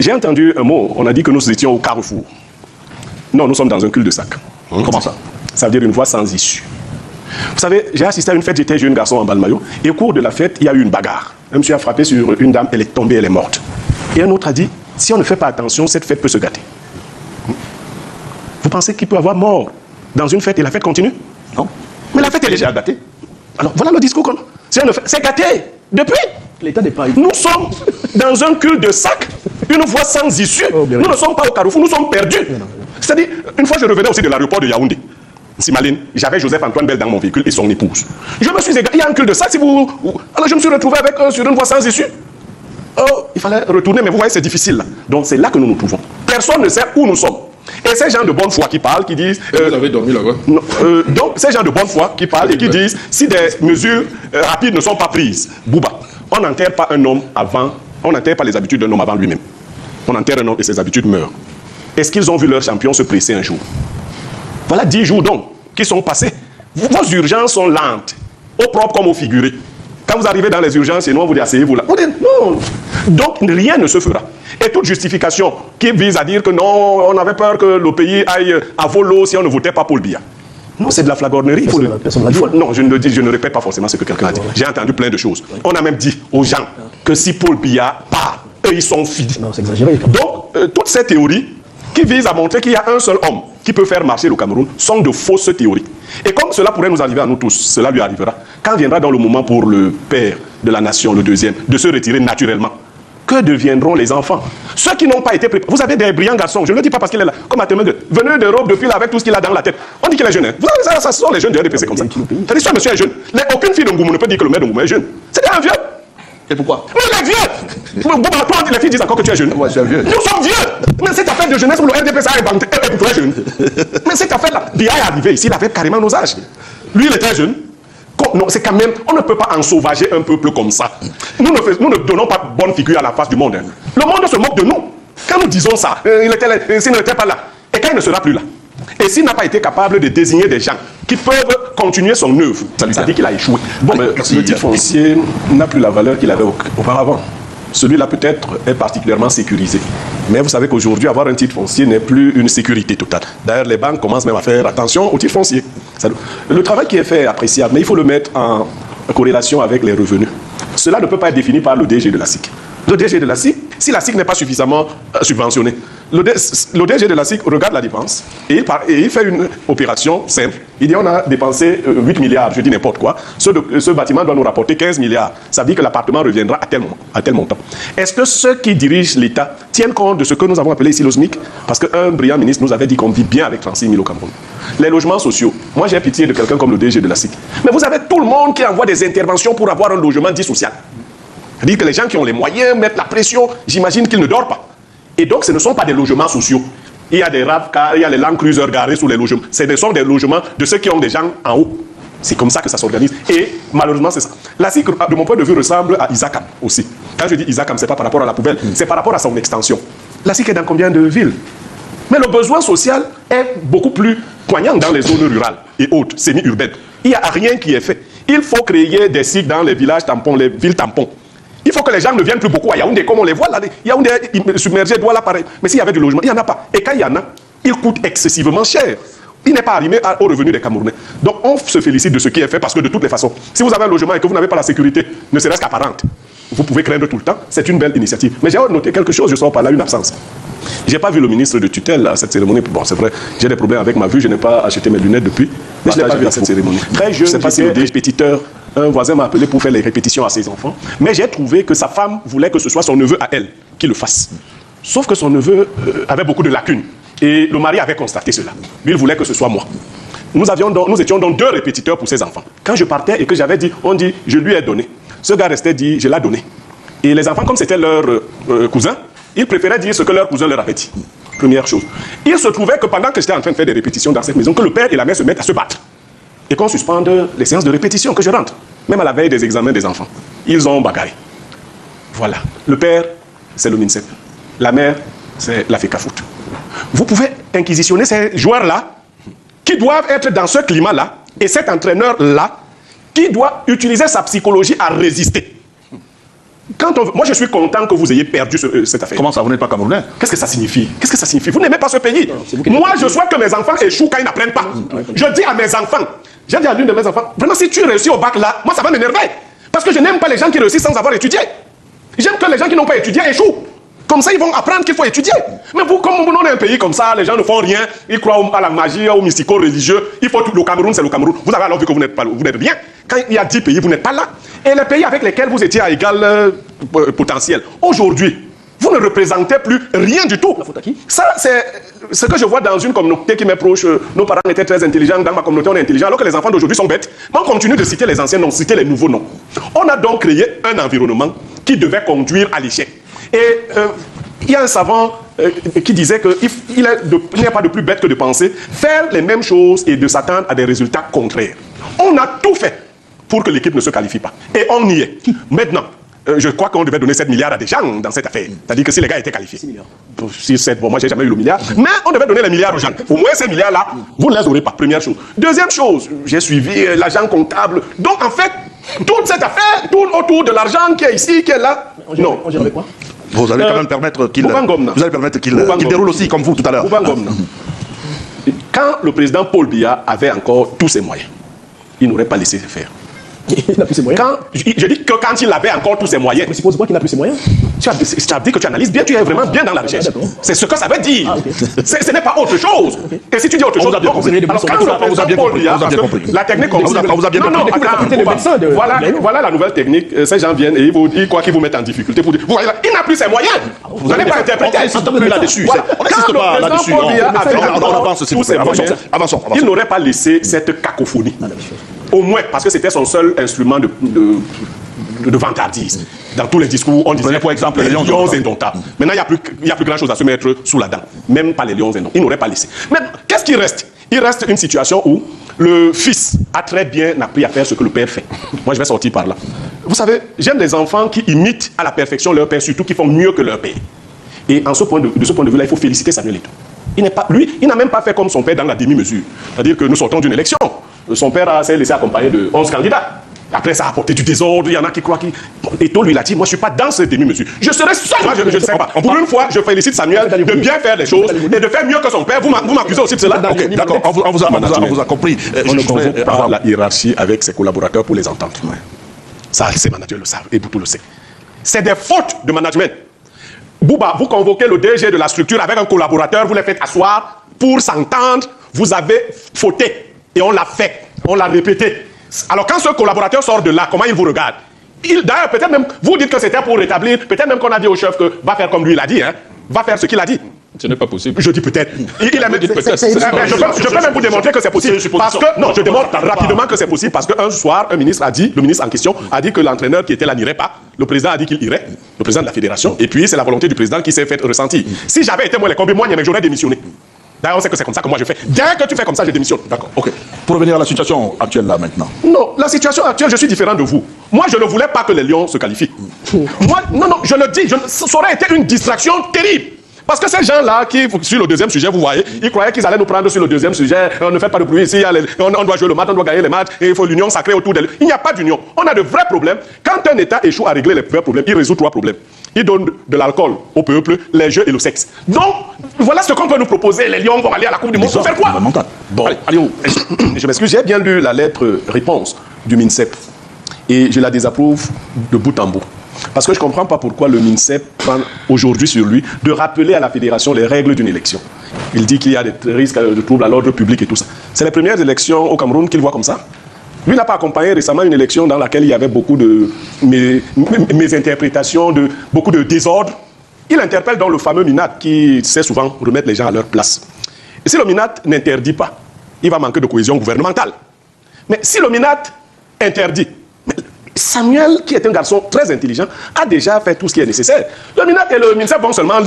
J'ai entendu un mot, on a dit que nous étions au carrefour. Non, nous sommes dans un cul-de-sac. Comment ça? Ça veut dire une voie sans issue. Vous savez, j'ai assisté à une fête, j'étais jeune garçon en bal-maillot, et au cours de la fête, il y a eu une bagarre. Un monsieur a frappé sur une dame, elle est tombée, elle est morte. Et un autre a dit, si on ne fait pas attention, cette fête peut se gâter. Vous pensez qu'il peut y avoir mort dans une fête et la fête continue? Non. Mais la fête est déjà gâtée. Alors voilà le discours qu'on a. Si on ne fait, c'est gâté. Depuis. L'État n'est pas... Nous sommes dans un cul-de-sac, une voie sans issue. Nous ne sommes pas au carrefour, nous sommes perdus. C'est-à-dire, une fois je revenais aussi de l'aéroport de Yaoundé. Simaline, j'avais Joseph-Antoine Bell dans mon véhicule et son épouse. Je me suis égaré, il y a un cul-de-sac, si vous... Alors je me suis retrouvé avec sur une voie sans issue. Oh, il fallait retourner, mais vous voyez, c'est difficile là. Donc c'est là que nous nous trouvons. Personne ne sait où nous sommes. Et ces gens de bonne foi qui parlent, qui disent... vous avez dormi là-bas? Donc ces gens de bonne foi qui parlent et qui disent, si des mesures rapides ne sont pas prises, Bouba, on n'enterre pas un homme avant, on n'enterre pas les habitudes d'un homme avant lui-même. On enterre un homme et ses habitudes meurent. Est-ce qu'ils ont vu leur champion se presser un jour? Voilà 10 jours donc qui sont passés. Vos urgences sont lentes, au propre comme au figuré. Quand vous arrivez dans les urgences et nous, vous dites asseyez-vous là. Vous dites non. Donc rien ne se fera. Et toute justification qui vise à dire que non, on avait peur que le pays aille à volo si on ne votait pas Paul Biya. Non, c'est de la flagornerie. Non, je ne répète pas forcément ce que quelqu'un a dit. J'ai entendu plein de choses. On a même dit aux gens que si Paul Biya part, eux ils sont finis. Non, c'est exagéré. Donc, toutes ces théories qui visent à montrer qu'il y a un seul homme qui peut faire marcher le Cameroun sont de fausses théories. Et comme cela pourrait nous arriver à nous tous, cela lui arrivera. Quand viendra dans le moment pour le père de la nation, le deuxième, de se retirer naturellement, que deviendront les enfants? Ceux qui n'ont pas été préparés. Vous avez des brillants garçons, je ne le dis pas parce qu'il est là, comme Atemengue, venu d'Europe depuis là avec tout ce qu'il a dans la tête. On dit qu'il est jeune. Hein. Vous savez, ça, ce sont les jeunes de RDPC comme ça. C'est-à-dire que monsieur est jeune. Aucune fille de Ngoumou ne peut dire que le maire de Ngoumou est jeune. C'est un vieux. Et pourquoi? Mais il est vieux. Toi, les filles disent encore que tu es jeune. Moi, je suis vieux. Nous sommes vieux. Mais cette affaire de jeunesse où le RDPC a inventé, est pour jeune. Mais cette affaire-là, Biya est arrivé ici, il avait carrément nos âges. Lui, il était jeune. Non, c'est quand même, on ne peut pas ensauvager un peuple comme ça. Nous ne donnons pas bonne figure à la face du monde. Hein. Le monde se moque de nous. Quand nous disons ça, s'il n'était pas là, et quand il ne sera plus là, et s'il n'a pas été capable de désigner des gens qui peuvent continuer son œuvre, ça dit qu'il a échoué. Bon, mais le titre foncier n'a plus la valeur qu'il avait auparavant. Celui-là peut-être est particulièrement sécurisé. Mais vous savez qu'aujourd'hui, avoir un titre foncier n'est plus une sécurité totale. D'ailleurs, les banques commencent même à faire attention au titre foncier. Le travail qui est fait est appréciable, mais il faut le mettre en corrélation avec les revenus. Cela ne peut pas être défini par le DG de la SIC. Le DG de la SIC, si la SIC n'est pas suffisamment subventionnée, le DG de la SIC regarde la dépense et il fait une opération simple. Il dit on a dépensé 8 milliards, je dis n'importe quoi. Ce bâtiment doit nous rapporter 15 milliards. Ça veut dire que l'appartement reviendra à tel montant. Est-ce que ceux qui dirigent l'État tiennent compte de ce que nous avons appelé ici le SMIC? Parce qu'un brillant ministre nous avait dit qu'on vit bien avec 36 000 au Cameroun. Les logements sociaux. Moi j'ai pitié de quelqu'un comme le DG de la SIC. Mais vous avez tout le monde qui envoie des interventions pour avoir un logement dit social. C'est-à-dire que les gens qui ont les moyens mettent la pression, j'imagine qu'ils ne dorment pas. Et donc, ce ne sont pas des logements sociaux. Il y a des RAV-cars, il y a les Land Cruiser garés sous les logements. Ce sont des logements de ceux qui ont des gens en haut. C'est comme ça que ça s'organise. Et malheureusement, c'est ça. La SIC, de mon point de vue, ressemble à Isakam aussi. Quand je dis Isakam, ce n'est pas par rapport à la poubelle, c'est par rapport à son extension. La SIC est dans combien de villes? Mais le besoin social est beaucoup plus poignant dans les zones rurales et autres, semi-urbaines. Il n'y a rien qui est fait. Il faut créer des SIC dans les villages tampons, les villes tampons. Il faut que les gens ne viennent plus beaucoup à Yaoundé, comme on les voit là. Yaoundé submergé, doit là pareil. Mais s'il y avait du logement, il n'y en a pas. Et quand il y en a, il coûte excessivement cher. Il n'est pas arrimé au revenu des Camerounais. Donc on se félicite de ce qui est fait parce que de toutes les façons, si vous avez un logement et que vous n'avez pas la sécurité, ne serait-ce qu'apparente, vous pouvez craindre tout le temps. C'est une belle initiative. Mais j'ai noté quelque chose, je sors par là, une absence. Je n'ai pas vu le ministre de tutelle à cette cérémonie. Bon, c'est vrai, j'ai des problèmes avec ma vue, je n'ai pas acheté mes lunettes depuis. Mais je ne l'ai pas vu à cette cérémonie. Très jeune, je ne sais pas si des répétiteurs. Un voisin m'a appelé pour faire les répétitions à ses enfants. Mais j'ai trouvé que sa femme voulait que ce soit son neveu à elle qui le fasse. Sauf que son neveu avait beaucoup de lacunes. Et le mari avait constaté cela. Lui, il voulait que ce soit moi. Nous étions donc 2 répétiteurs pour ses enfants. Quand je partais et que j'avais dit, on dit, je lui ai donné. Ce gars restait dit, je l'ai donné. Et les enfants, comme c'était leur cousin, ils préféraient dire ce que leur cousin leur avait dit. Première chose. Il se trouvait que pendant que j'étais en train de faire des répétitions dans cette maison, que le père et la mère se mettent à se battre. Et qu'on suspende les séances de répétition, que je rentre. Même à la veille des examens des enfants. Ils ont bagarré. Voilà. Le père, c'est le MINSEP. La mère, c'est la FECAFOOT. Vous pouvez inquisitionner ces joueurs-là, qui doivent être dans ce climat-là, et cet entraîneur-là, qui doit utiliser sa psychologie à résister. Moi, je suis content que vous ayez perdu cette affaire. Comment ça, vous n'êtes pas Camerounais? Qu'est-ce que ça signifie? Qu'est-ce que ça signifie? Vous n'aimez pas ce pays. Moi, je souhaite que mes enfants échouent quand ils n'apprennent pas. Je dis à mes enfants, j'ai dit à l'une de mes enfants, vraiment, si tu réussis au bac là, moi, ça va m'énerver. Parce que je n'aime pas les gens qui réussissent sans avoir étudié. J'aime que les gens qui n'ont pas étudié échouent. Comme ça, ils vont apprendre qu'il faut étudier. Mais vous, comme on est un pays comme ça, les gens ne font rien, ils croient à la magie, au mystico-religieux. Il faut tout. Le Cameroun, c'est le Cameroun. Vous avez alors vu que vous n'êtes rien. Quand il y a 10 pays, vous n'êtes pas là. Et les pays avec lesquels vous étiez à égal potentiel, aujourd'hui, vous ne représentez plus rien du tout. Ça, c'est ce que je vois dans une communauté qui m'est proche. Nos parents étaient très intelligents. Dans ma communauté, on est intelligent. Alors que les enfants d'aujourd'hui sont bêtes. Mais on continue de citer les anciens noms, citer les nouveaux noms. On a donc créé un environnement qui devait conduire à l'échec. Et il y a un savant qui disait qu'il n'y a pas de plus bête que de penser faire les mêmes choses et de s'attendre à des résultats contraires. On a tout fait pour que l'équipe ne se qualifie pas. Et on y est. Maintenant, je crois qu'on devait donner 7 milliards à des gens dans cette affaire. C'est-à-dire que si les gars étaient qualifiés. 6 milliards. 6, 7, bon, moi j'ai jamais eu le milliard. Mais on devait donner les milliards aux gens. Au moins ces milliards-là, vous ne les aurez pas. Première chose. Deuxième chose, j'ai suivi l'agent comptable. Donc en fait, toute cette affaire tourne autour de l'argent qui est ici, qui est là. Non. On dirait quoi? Vous allez quand même permettre qu'il déroule aussi comme vous tout à l'heure. Quand le président Paul Biya avait encore tous ses moyens, il n'aurait pas laissé faire. Il n'a plus ses moyens. Je dis que quand il avait encore tous ses moyens. Mais suppose-moi qu'il n'a plus ses moyens. Tu as dit que tu analyses bien, tu es vraiment bien dans la recherche. C'est ce que ça veut dire. Ce n'est pas autre chose. Et si tu dis autre chose, alors quand le président Paul Biya, la technique comme ça. Voilà la nouvelle technique. Ces gens viennent et ils croient qu'ils vous mettent en difficulté pour dire, vous voyez là, il n'a plus ses moyens. Vous n'allez pas interpréter. Là-dessus. On n'insiste pas là-dessus. On avance, s'il vous plaît. Avançons. Il n'aurait pas laissé cette cacophonie. Au moins, parce que c'était son seul instrument de vantardise. Dans tous les discours, on disait, par exemple, les lions indomptables. Maintenant, il n'y a plus grand-chose à se mettre sous la dent. Même pas les lions indomptables. Il n'aurait pas laissé. Mais qu'est-ce qui reste? Il reste une situation où le fils a très bien appris à faire ce que le père fait. Moi, je vais sortir par là. Vous savez, j'aime les enfants qui imitent à la perfection leur père, surtout qui font mieux que leur père. Et de ce point de vue-là, il faut féliciter Samuel Eto'o. Il n'a même pas fait comme son père dans la demi-mesure. C'est-à-dire que nous sortons d'une élection. Son père s'est laissé accompagner de 11 candidats. Après, ça a apporté du désordre. Il y en a qui croient qu'il... Eto'o lui a dit, moi, je ne suis pas dans cette demi-mesure. Je serai seul. Moi, je ne sais pas. Pour une fois, je félicite Samuel de bien faire les choses et de faire mieux que son père. Vous m'accusez aussi de cela? Ok, d'accord. On vous a compris. On ne convoque pas la hiérarchie avec ses collaborateurs pour les entendre. Ça, ses managers le savent et Boutou le sait. C'est des fautes de management. Bouba, vous convoquez le DG de la structure avec un collaborateur, vous les faites asseoir pour s'entendre. Vous avez fauté. Et on l'a fait, on l'a répété. Alors quand ce collaborateur sort de là, comment il vous regarde? D'ailleurs, peut-être même, vous dites que c'était pour rétablir, peut-être même qu'on a dit au chef que va faire comme lui il a dit, hein, va faire ce qu'il a dit. Ce n'est pas possible. Je dis peut-être. Il a même dit peut-être. Je peux même vous démontrer que c'est possible. Parce que, non, je démontre rapidement que c'est possible parce qu'un soir, le ministre en question a dit que l'entraîneur qui était là n'irait pas. Le président a dit qu'il irait, le président de la fédération. Et puis, c'est la volonté du président qui s'est fait ressentir. Si j'avais été moi les combats, j'aurais démissionné. D'ailleurs, on sait que c'est comme ça que moi je fais. Dès que tu fais comme ça, je démissionne. D'accord, ok. Pour revenir à la situation actuelle là maintenant. Non, la situation actuelle, je suis différent de vous. Moi, je ne voulais pas que les Lions se qualifient. Moi, non, je le dis, ça aurait été une distraction terrible. Parce que ces gens-là, qui, sur le deuxième sujet, vous voyez, ils croyaient qu'ils allaient nous prendre sur le deuxième sujet. On ne fait pas de bruit ici, on doit jouer le match, on doit gagner les matchs, et il faut l'union sacrée autour d'elle. Il n'y a pas d'union. On a de vrais problèmes. Quand un État échoue à régler les vrais problèmes, il résout 3 problèmes. Il donne de l'alcool au peuple, les jeux et le sexe. Donc, voilà ce qu'on peut nous proposer. Les Lions vont aller à la Coupe du Monde pour faire quoi? Bon, allez, je m'excuse, j'ai bien lu la lettre réponse du MINSEP. Et je la désapprouve de bout en bout. Parce que je ne comprends pas pourquoi le MINSEP prend aujourd'hui sur lui de rappeler à la fédération les règles d'une élection. Il dit qu'il y a des risques de troubles à l'ordre public et tout ça. C'est les premières élections au Cameroun qu'il voit comme ça. Lui n'a pas accompagné récemment une élection dans laquelle il y avait beaucoup de mésinterprétations, beaucoup de désordre. Il interpelle donc le fameux MINAT qui sait souvent remettre les gens à leur place. Et si le MINAT n'interdit pas, il va manquer de cohésion gouvernementale. Mais si le MINAT interdit, Samuel, qui est un garçon très intelligent, a déjà fait tout ce qui est nécessaire. Le MINAT et le MINSEP vont seulement,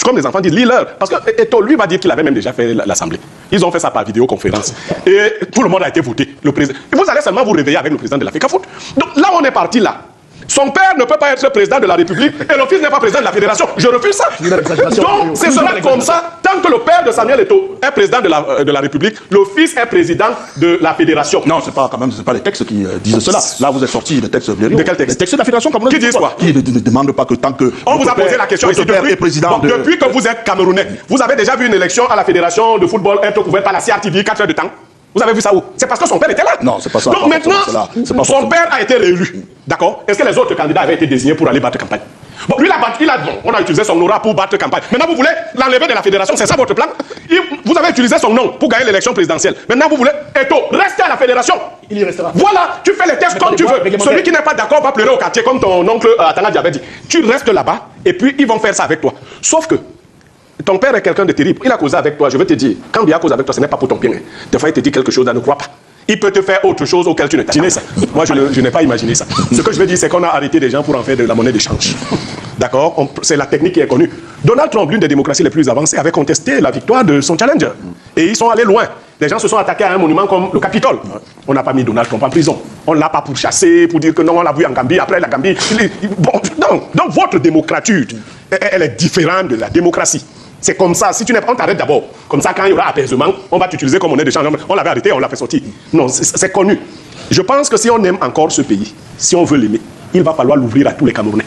comme les enfants disent, lire-leur. Parce que Eto'o, lui, va dire qu'il avait même déjà fait l'Assemblée. Ils ont fait ça par vidéoconférence. Et tout le monde a été voté. Le président. Et vous allez seulement vous réveiller avec le président de la FECAFOOT. Donc là, on est parti là. Son père ne peut pas être président de la République et le fils n'est pas président de la Fédération. Je refuse ça. Donc, c'est sera comme ça tant tant que le père de Samuel Eto'o est président de la République, le fils est président de la fédération. Non, c'est pas les textes qui disent cela. Là, vous êtes sorti des textes violents. De quel texte? Les textes de la fédération camerounaise. Qui disent quoi? Qui ne demandent pas que tant que... On vous a posé la question ici depuis que vous êtes Camerounais. Vous avez déjà vu une élection à la fédération de football être couverte par la CRTV 4 heures de temps? Vous avez vu ça où? C'est parce que son père était là. Non, c'est pas ça. Donc maintenant, son père a été réélu. D'accord? Est-ce que les autres candidats avaient été désignés pour aller battre campagne? Bon, lui, on a utilisé son aura pour battre campagne. Maintenant, vous voulez l'enlever de la fédération, c'est ça votre plan? Vous avez utilisé son nom pour gagner l'élection présidentielle. Maintenant, vous voulez, Eto'o, rester à la fédération. Il y restera. Voilà, tu fais les tests comme tu veux. Celui qui n'est pas d'accord va pleurer au quartier, comme ton oncle Atana avait dit. Tu restes là-bas, et puis ils vont faire ça avec toi. Sauf que ton père est quelqu'un de terrible. Il a causé avec toi, je veux te dire. Quand il a causé avec toi, ce n'est pas pour ton bien. Des fois, il te dit quelque chose, ne crois pas. Il peut te faire autre chose auquel tu ne t'attendais ça. Moi, je n'ai pas imaginé ça. Ce que je veux dire, c'est qu'on a arrêté des gens pour en faire de la monnaie d'échange. D'accord? C'est la technique qui est connue. Donald Trump, l'une des démocraties les plus avancées, avait contesté la victoire de son challenger. Et ils sont allés loin. Les gens se sont attaqués à un monument comme le Capitole. On n'a pas mis Donald Trump en prison. On ne l'a pas pourchassé pour dire que non, on l'a vu en Gambie. Après la Gambie, non. Donc votre démocrature, elle est différente de la démocratie. C'est comme ça. Si tu n'es pas, on t'arrête d'abord. Comme ça, quand il y aura apaisement, on va t'utiliser comme monnaie d'échange. On l'avait arrêté, on l'a fait sortir. Non, c'est connu. Je pense que si on aime encore ce pays, si on veut l'aimer, il va falloir l'ouvrir à tous les Camerounais.